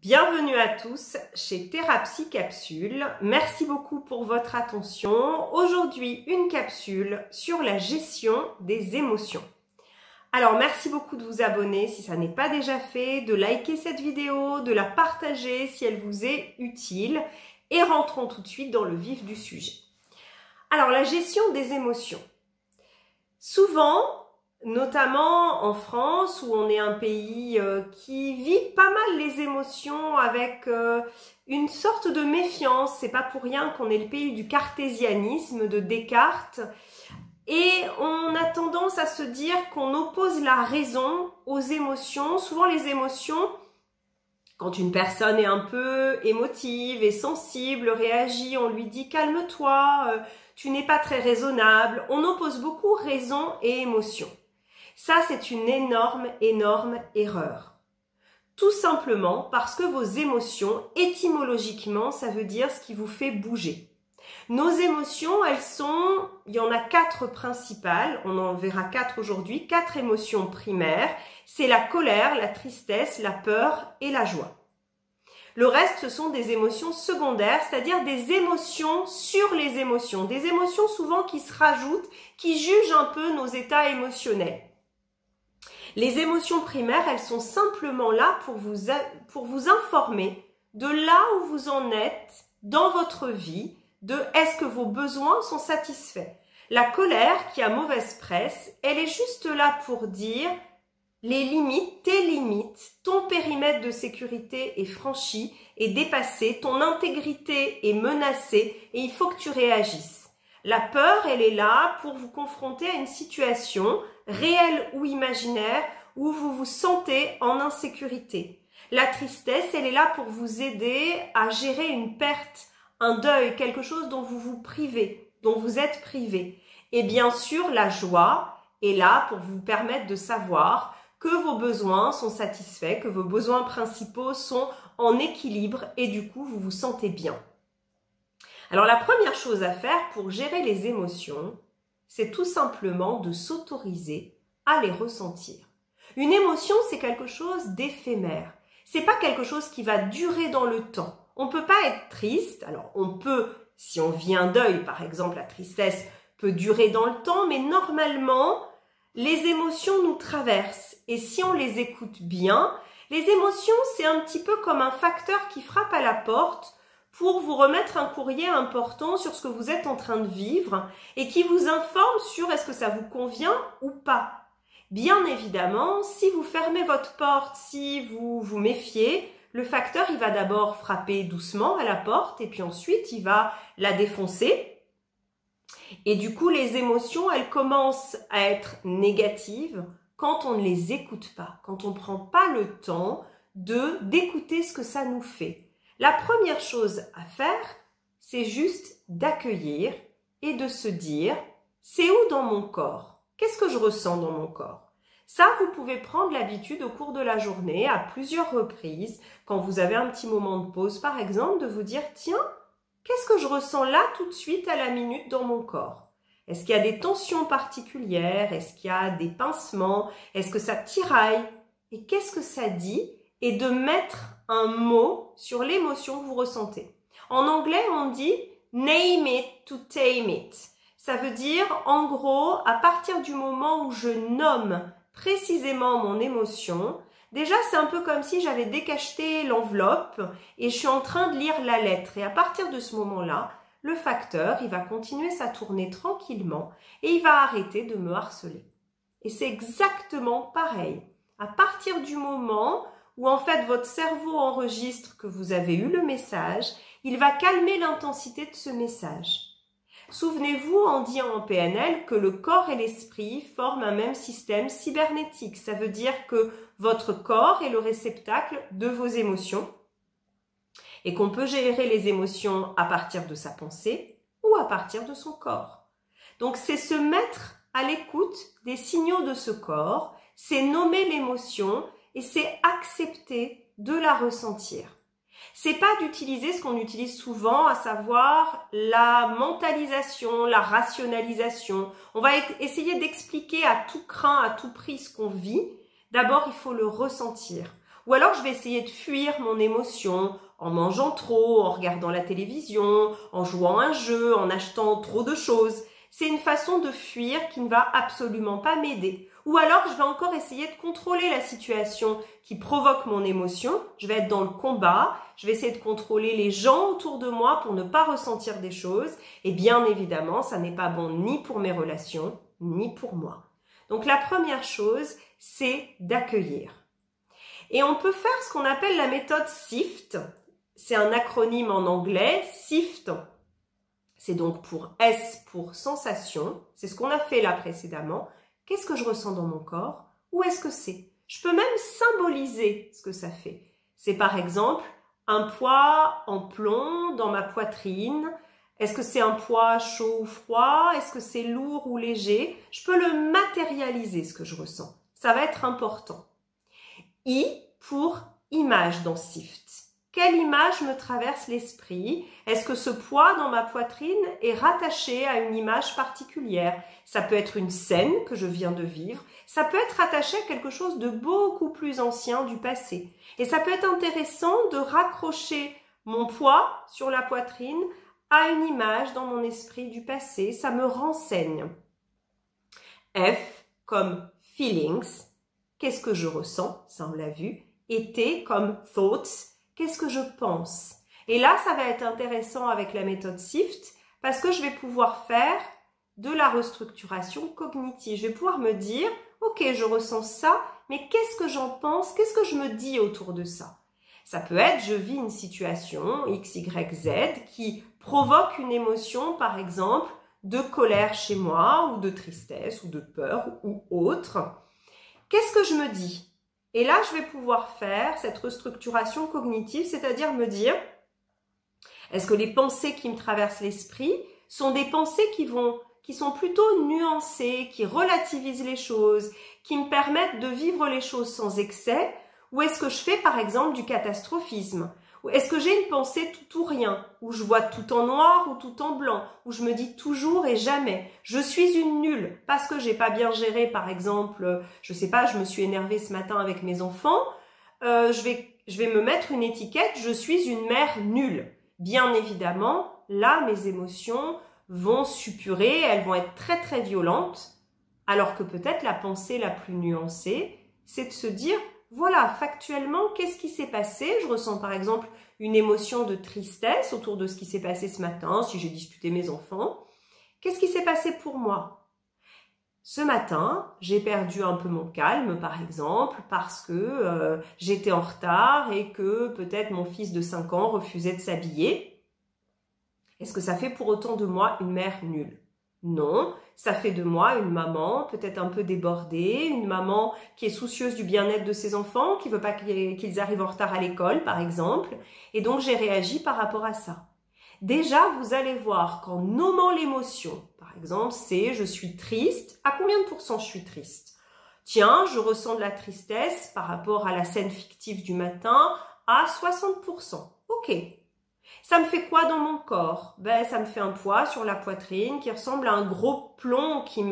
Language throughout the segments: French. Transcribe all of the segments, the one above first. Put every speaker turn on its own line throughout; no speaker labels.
Bienvenue à tous chez Thérapsie Capsule. Merci beaucoup pour votre attention. Aujourd'hui, une capsule sur la gestion des émotions. Alors, merci beaucoup de vous abonner si ça n'est pas déjà fait, de liker cette vidéo, de la partager si elle vous est utile. Et rentrons tout de suite dans le vif du sujet. Alors, la gestion des émotions. Souvent, notamment en France, où on est un pays qui vit pas mal les émotions avec une sorte de méfiance. C'est pas pour rien qu'on est le pays du cartésianisme de Descartes. Et on a tendance à se dire qu'on oppose la raison aux émotions. Souvent les émotions, quand une personne est un peu émotive et sensible, réagit, on lui dit « calme-toi, tu n'es pas très raisonnable ». On oppose beaucoup raison et émotion. Ça, c'est une énorme erreur. Tout simplement parce que vos émotions, étymologiquement, ça veut dire ce qui vous fait bouger. Nos émotions, il y en a 4 principales, on en verra 4 aujourd'hui, 4 émotions primaires. C'est la colère, la tristesse, la peur et la joie. Le reste, ce sont des émotions secondaires, c'est-à-dire des émotions sur les émotions. Des émotions souvent qui se rajoutent, qui jugent un peu nos états émotionnels. Les émotions primaires, elles sont simplement là pour vous informer de là où vous en êtes dans votre vie, de est-ce que vos besoins sont satisfaits. La colère, qui a mauvaise presse, elle est juste là pour dire les limites, tes limites, ton périmètre de sécurité est franchi, est dépassé, ton intégrité est menacée et il faut que tu réagisses. La peur, elle est là pour vous confronter à une situation réelle ou imaginaire où vous vous sentez en insécurité. La tristesse, elle est là pour vous aider à gérer une perte, un deuil, quelque chose dont vous vous privez, dont vous êtes privé. Et bien sûr, la joie est là pour vous permettre de savoir que vos besoins sont satisfaits, que vos besoins principaux sont en équilibre et du coup, vous vous sentez bien. Alors, la première chose à faire pour gérer les émotions, c'est tout simplement de s'autoriser à les ressentir. Une émotion, c'est quelque chose d'éphémère. C'est pas quelque chose qui va durer dans le temps. On peut pas être triste. Alors, on peut, si on vit un deuil, par exemple, la tristesse peut durer dans le temps, mais normalement, les émotions nous traversent. Et si on les écoute bien, les émotions, c'est un petit peu comme un facteur qui frappe à la porte pour vous remettre un courrier important sur ce que vous êtes en train de vivre et qui vous informe sur est-ce que ça vous convient ou pas. Bien évidemment, si vous fermez votre porte, si vous vous méfiez, le facteur, il va d'abord frapper doucement à la porte et puis ensuite, il va la défoncer. Et du coup, les émotions, elles commencent à être négatives quand on ne les écoute pas, quand on ne prend pas le temps d'écouter ce que ça nous fait. La première chose à faire, c'est juste d'accueillir et de se dire « c'est où dans mon corps? Qu'est-ce que je ressens dans mon corps ?» Ça, vous pouvez prendre l'habitude au cours de la journée, à plusieurs reprises, quand vous avez un petit moment de pause par exemple, de vous dire « tiens, qu'est-ce que je ressens là tout de suite à la minute dans mon corps? Est-ce qu'il y a des tensions particulières? Est-ce qu'il y a des pincements? Est-ce que ça tiraille? Et qu'est-ce que ça dit? » Et de mettre un mot sur l'émotion que vous ressentez. En anglais, on dit « name it to tame it ». Ça veut dire, en gros, à partir du moment où je nomme précisément mon émotion, déjà, c'est un peu comme si j'avais décacheté l'enveloppe et je suis en train de lire la lettre. Et à partir de ce moment-là, le facteur, il va continuer sa tournée tranquillement et il va arrêter de me harceler. Et c'est exactement pareil. À partir du moment où en fait votre cerveau enregistre que vous avez eu le message, il va calmer l'intensité de ce message. Souvenez-vous, on dit en PNL que le corps et l'esprit forment un même système cybernétique. Ça veut dire que votre corps est le réceptacle de vos émotions et qu'on peut gérer les émotions à partir de sa pensée ou à partir de son corps. Donc, c'est se mettre à l'écoute des signaux de ce corps, c'est nommer l'émotion et c'est accepter de la ressentir. C'est pas d'utiliser ce qu'on utilise souvent, à savoir la mentalisation, la rationalisation. On va essayer d'expliquer à tout crin, à tout prix ce qu'on vit. D'abord, il faut le ressentir. Ou alors je vais essayer de fuir mon émotion en mangeant trop, en regardant la télévision, en jouant à un jeu, en achetant trop de choses. C'est une façon de fuir qui ne va absolument pas m'aider. Ou alors je vais encore essayer de contrôler la situation qui provoque mon émotion. Je vais être dans le combat, je vais essayer de contrôler les gens autour de moi pour ne pas ressentir des choses. Et bien évidemment, ça n'est pas bon ni pour mes relations, ni pour moi. Donc la première chose, c'est d'accueillir. Et on peut faire ce qu'on appelle la méthode SIFT. C'est un acronyme en anglais, SIFT. C'est donc pour S pour sensation. C'est ce qu'on a fait là précédemment. Qu'est-ce que je ressens dans mon corps? Où est-ce que c'est? Je peux même symboliser ce que ça fait. C'est par exemple un poids en plomb dans ma poitrine. Est-ce que c'est un poids chaud ou froid? Est-ce que c'est lourd ou léger? Je peux le matérialiser, ce que je ressens. Ça va être important. I pour image dans SIFT. Quelle image me traverse l'esprit? Est-ce que ce poids dans ma poitrine est rattaché à une image particulière? Ça peut être une scène que je viens de vivre. Ça peut être rattaché à quelque chose de beaucoup plus ancien du passé. Et ça peut être intéressant de raccrocher mon poids sur la poitrine à une image dans mon esprit du passé. Ça me renseigne. F comme feelings. Qu'est-ce que je ressens? Ça, on l'a vu. Et T comme thoughts. Qu'est-ce que je pense? Et là, ça va être intéressant avec la méthode SIFT parce que je vais pouvoir faire de la restructuration cognitive. Je vais pouvoir me dire, ok, je ressens ça, mais qu'est-ce que j'en pense? Qu'est-ce que je me dis autour de ça? Ça peut être, je vis une situation X, Y, Z qui provoque une émotion, par exemple, de colère chez moi ou de tristesse ou de peur ou autre. Qu'est-ce que je me dis? Et là, je vais pouvoir faire cette restructuration cognitive, c'est-à-dire me dire, est-ce que les pensées qui me traversent l'esprit sont des pensées qui sont plutôt nuancées, qui relativisent les choses, qui me permettent de vivre les choses sans excès, ou est-ce que je fais par exemple du catastrophisme? Ou est-ce que j'ai une pensée tout ou rien, où je vois tout en noir ou tout en blanc, où je me dis toujours et jamais, je suis une nulle parce que j'ai pas bien géré, par exemple, je sais pas, je me suis énervée ce matin avec mes enfants, je vais me mettre une étiquette, je suis une mère nulle. Bien évidemment, là, mes émotions vont suppurer, elles vont être très très violentes, alors que peut-être la pensée la plus nuancée, c'est de se dire, voilà, factuellement, qu'est-ce qui s'est passé? Je ressens par exemple une émotion de tristesse autour de ce qui s'est passé ce matin, si j'ai disputé mes enfants. Qu'est-ce qui s'est passé pour moi? Ce matin, j'ai perdu un peu mon calme, par exemple, parce que j'étais en retard et que peut-être mon fils de 5 ans refusait de s'habiller. Est-ce que ça fait pour autant de moi une mère nulle? Non, ça fait de moi une maman peut-être un peu débordée, une maman qui est soucieuse du bien-être de ses enfants, qui veut pas qu'ils arrivent en retard à l'école, par exemple. Et donc, j'ai réagi par rapport à ça. Déjà, vous allez voir qu'en nommant l'émotion, par exemple, c'est « je suis triste », à combien de pourcents je suis triste? Tiens, je ressens de la tristesse par rapport à la scène fictive du matin à 60%. Ok. Ça me fait quoi dans mon corps? Ben, ça me fait un poids sur la poitrine qui ressemble à un gros plomb qui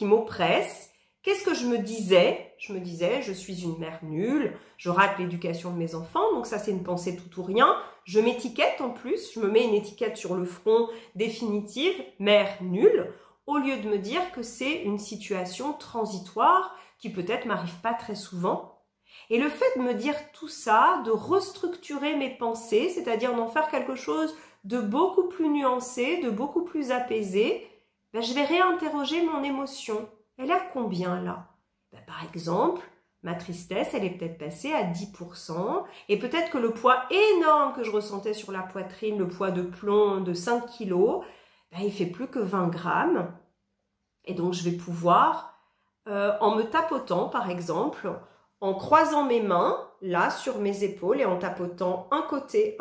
m'oppresse. Qu'est-ce que je me disais? Je me disais, je suis une mère nulle, je rate l'éducation de mes enfants, donc ça c'est une pensée tout ou rien. Je m'étiquette en plus, je me mets une étiquette sur le front définitive, mère nulle, au lieu de me dire que c'est une situation transitoire qui peut-être m'arrive pas très souvent. Et le fait de me dire tout ça, de restructurer mes pensées, c'est-à-dire d'en faire quelque chose de beaucoup plus nuancé, de beaucoup plus apaisé, ben je vais réinterroger mon émotion. Elle est à combien là? Ben par exemple, ma tristesse, elle est peut-être passée à 10%, et peut-être que le poids énorme que je ressentais sur la poitrine, le poids de plomb de 5 kilos, ben il fait plus que 20 grammes. Et donc je vais pouvoir, en me tapotant par exemple, en croisant mes mains, là, sur mes épaules et en tapotant un côté,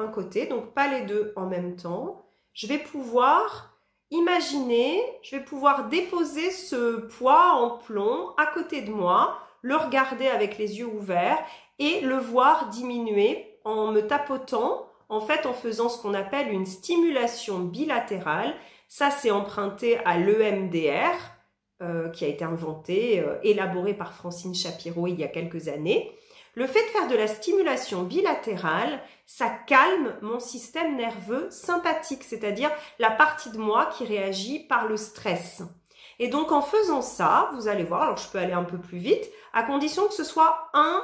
donc pas les deux en même temps, je vais pouvoir imaginer, je vais pouvoir déposer ce poids en plomb à côté de moi, le regarder avec les yeux ouverts et le voir diminuer en me tapotant, en fait en faisant ce qu'on appelle une stimulation bilatérale. Ça, c'est emprunté à l'EMDR, qui a été inventé, élaboré par Francine Shapiro il y a quelques années. Le fait de faire de la stimulation bilatérale, ça calme mon système nerveux sympathique, c'est-à-dire la partie de moi qui réagit par le stress. Et donc en faisant ça, vous allez voir, alors je peux aller un peu plus vite, à condition que ce soit 1,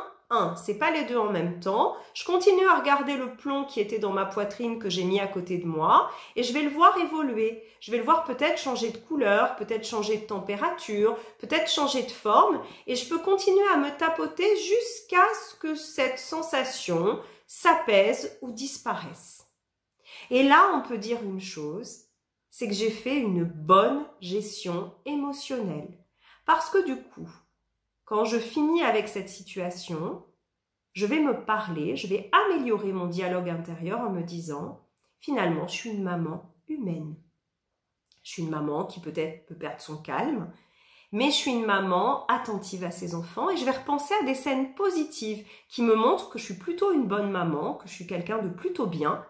c'est pas les deux en même temps. Je continue à regarder le plomb qui était dans ma poitrine que j'ai mis à côté de moi et je vais le voir évoluer. Je vais le voir peut-être changer de couleur, peut-être changer de température, peut-être changer de forme et je peux continuer à me tapoter jusqu'à ce que cette sensation s'apaise ou disparaisse. Et là, on peut dire une chose, c'est que j'ai fait une bonne gestion émotionnelle. Parce que du coup, quand je finis avec cette situation, je vais me parler, je vais améliorer mon dialogue intérieur en me disant, finalement, je suis une maman humaine. Je suis une maman qui peut-être peut perdre son calme, mais je suis une maman attentive à ses enfants et je vais repenser à des scènes positives qui me montrent que je suis plutôt une bonne maman, que je suis quelqu'un de plutôt bien.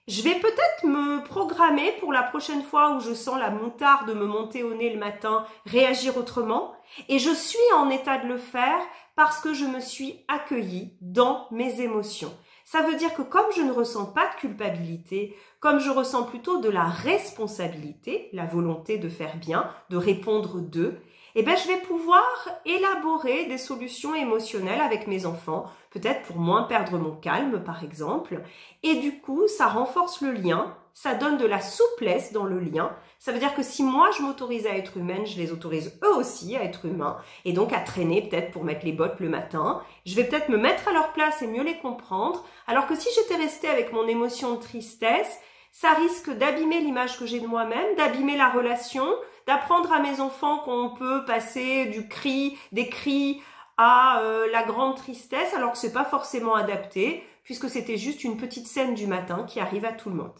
Je vais peut-être me programmer pour la prochaine fois où je sens la moutarde me monter au nez le matin, réagir autrement. Et je suis en état de le faire parce que je me suis accueillie dans mes émotions. Ça veut dire que comme je ne ressens pas de culpabilité, comme je ressens plutôt de la responsabilité, la volonté de faire bien, de répondre d'eux, eh bien, je vais pouvoir élaborer des solutions émotionnelles avec mes enfants, peut-être pour moins perdre mon calme, par exemple. Et du coup, ça renforce le lien, ça donne de la souplesse dans le lien. Ça veut dire que si moi, je m'autorise à être humaine, je les autorise eux aussi à être humains. Et donc à traîner peut-être pour mettre les bottes le matin. Je vais peut-être me mettre à leur place et mieux les comprendre. Alors que si j'étais restée avec mon émotion de tristesse, ça risque d'abîmer l'image que j'ai de moi-même, d'abîmer la relation, d'apprendre à mes enfants qu'on peut passer des cris à la grande tristesse, alors que c'est pas forcément adapté, puisque c'était juste une petite scène du matin qui arrive à tout le monde.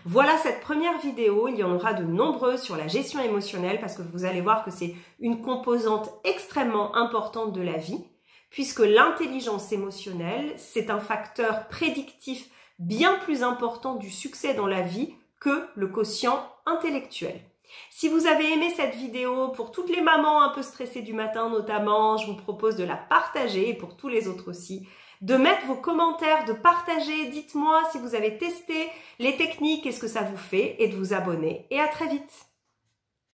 Voilà cette première vidéo, il y en aura de nombreuses sur la gestion émotionnelle, parce que vous allez voir que c'est une composante extrêmement importante de la vie, puisque l'intelligence émotionnelle, c'est un facteur prédictif bien plus important du succès dans la vie que le quotient intellectuel. Si vous avez aimé cette vidéo, pour toutes les mamans un peu stressées du matin notamment, je vous propose de la partager et pour tous les autres aussi, de mettre vos commentaires, de partager, dites-moi si vous avez testé les techniques et ce que ça vous fait et de vous abonner. Et à très vite.